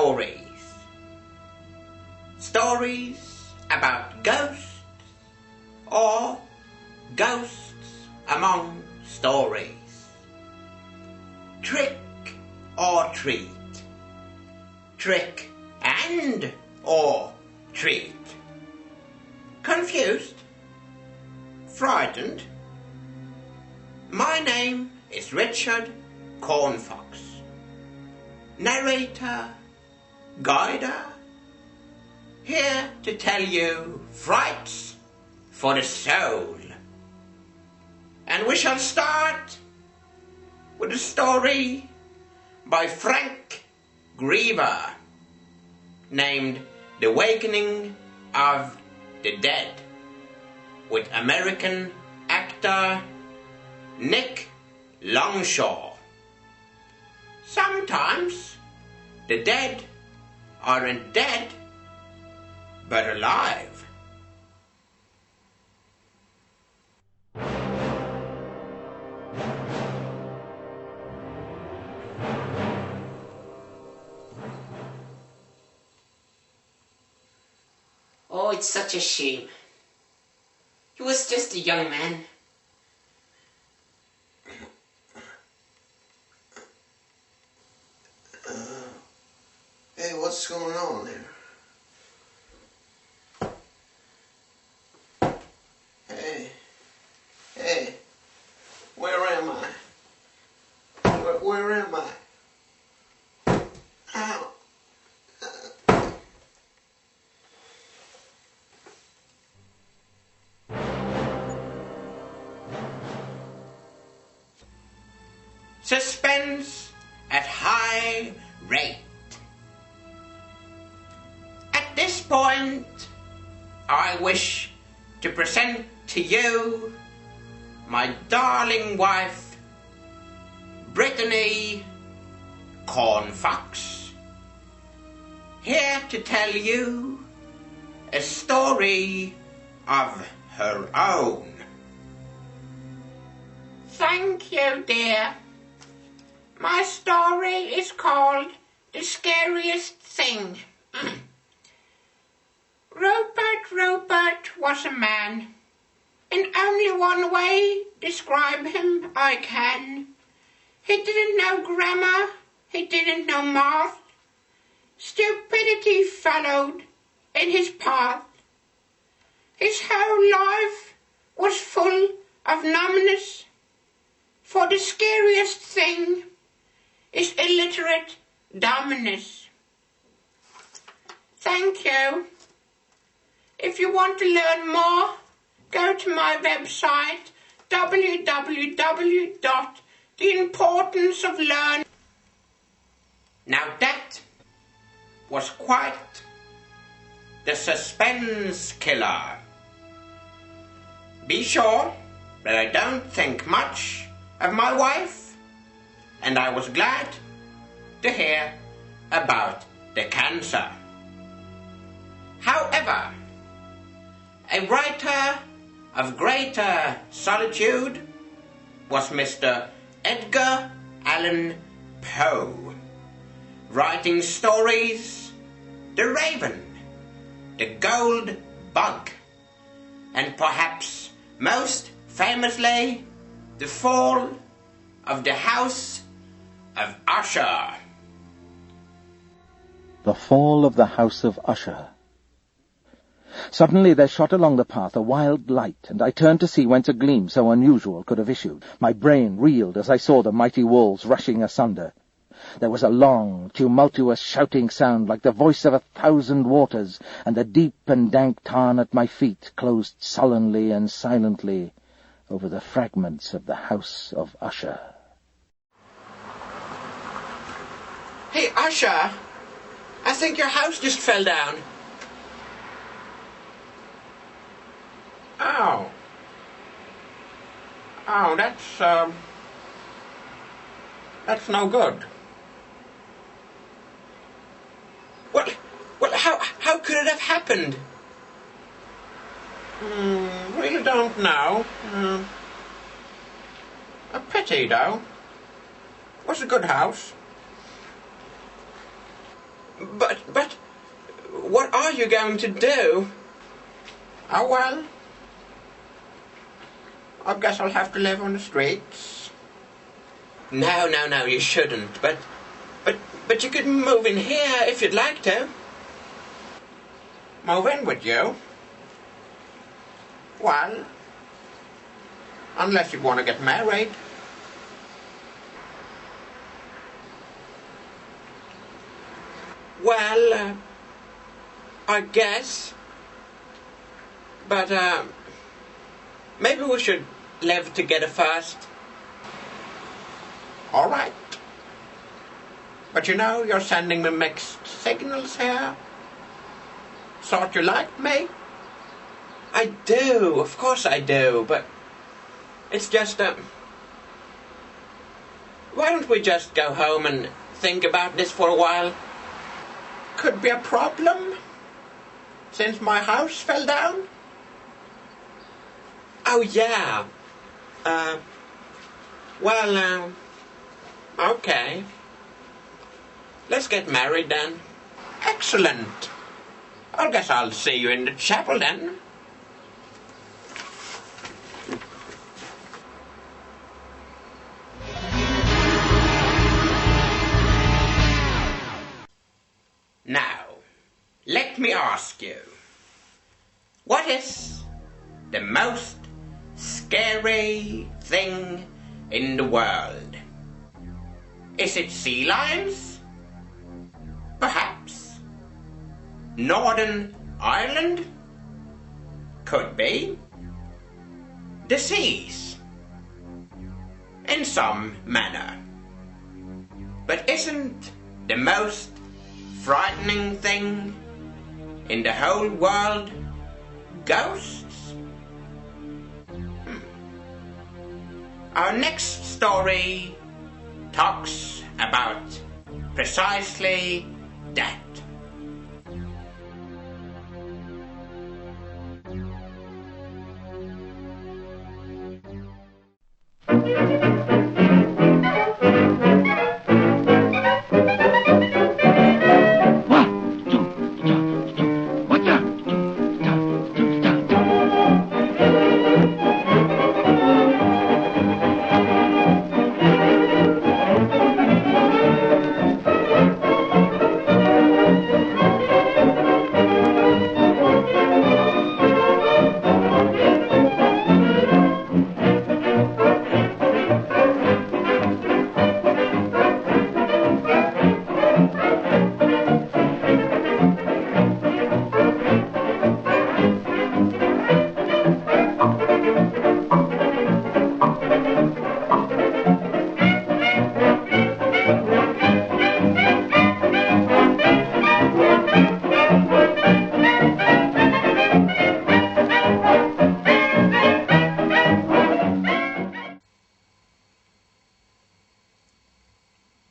stories. Stories about ghosts or ghosts among stories. Trick or treat. Trick and or treat. Confused? Frightened? My name is Richard Cornfox. Narrator, guider, here to tell you frights for the soul. And we shall start with a story by Frank Griever named The Awakening of the Dead, with American actor Nick Longshaw. Sometimes the dead aren't dead, but alive. Oh, it's such a shame. He was just a young man. Hey, what's going on there? Hey, where am I? Where am I? Ow. Suspense at high rate. At this point, I wish to present to you my darling wife, Brittany Cornfox, here to tell you a story of her own. Thank you, dear. My story is called The Scariest Thing. Rupert was a man. In only one way describe him I can. He didn't know grammar, he didn't know math. Stupidity followed in his path. His whole life was full of numbness, for the scariest thing is illiterate dumbness. Thank you. If you want to learn more, go to my website www.theimportanceoflearning. Now that was quite the suspense killer. Be sure that I don't think much of my wife, and I was glad to hear about the cancer. However, a writer of greater solitude was Mr. Edgar Allan Poe, writing stories The Raven, The Gold Bug, and perhaps most famously, The Fall of the House of Usher. The Fall of the House of Usher. Suddenly there shot along the path a wild light, and I turned to see whence a gleam so unusual could have issued. My brain reeled as I saw the mighty walls rushing asunder. There was a long, tumultuous shouting sound like the voice of 1,000 waters, and the deep and dank tarn at my feet closed sullenly and silently over the fragments of the House of Usher. Hey, Usher, I think your house just fell down. Oh. Oh, that's no good. Well, how could it have happened? Really don't know. A pity, though. Was a good house. But, what are you going to do? Oh, well, I guess I'll have to live on the streets. No, you shouldn't. But you could move in here if you'd like to. Move in with you? Well, unless you want to get married. Well, I guess. But, maybe we should live together first. All right. But you know, you're sending me mixed signals here. Thought you liked me? I do, of course I do, but it's just, why don't we just go home and think about this for a while? Could be a problem, since my house fell down. Oh, yeah. Well, okay. Let's get married then. Excellent. I guess I'll see you in the chapel then. Now, let me ask you, what is the most scary thing in the world? Is it sea lions? Perhaps. Northern Ireland? Could be. Disease? In some manner. But isn't the most frightening thing in the whole world ghosts? Our next story talks about precisely that.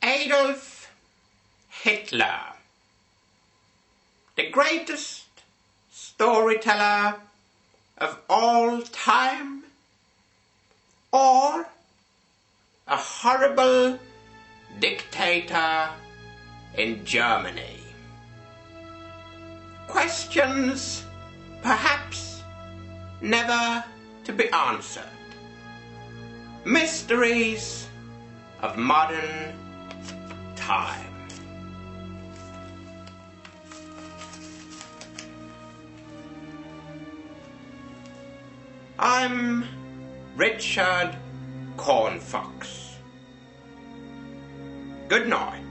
Adolf Hitler, the greatest storyteller of all time, or a horrible dictator in Germany? Questions perhaps never to be answered. Mysteries of modern time. I'm Richard Cornfox. Good night.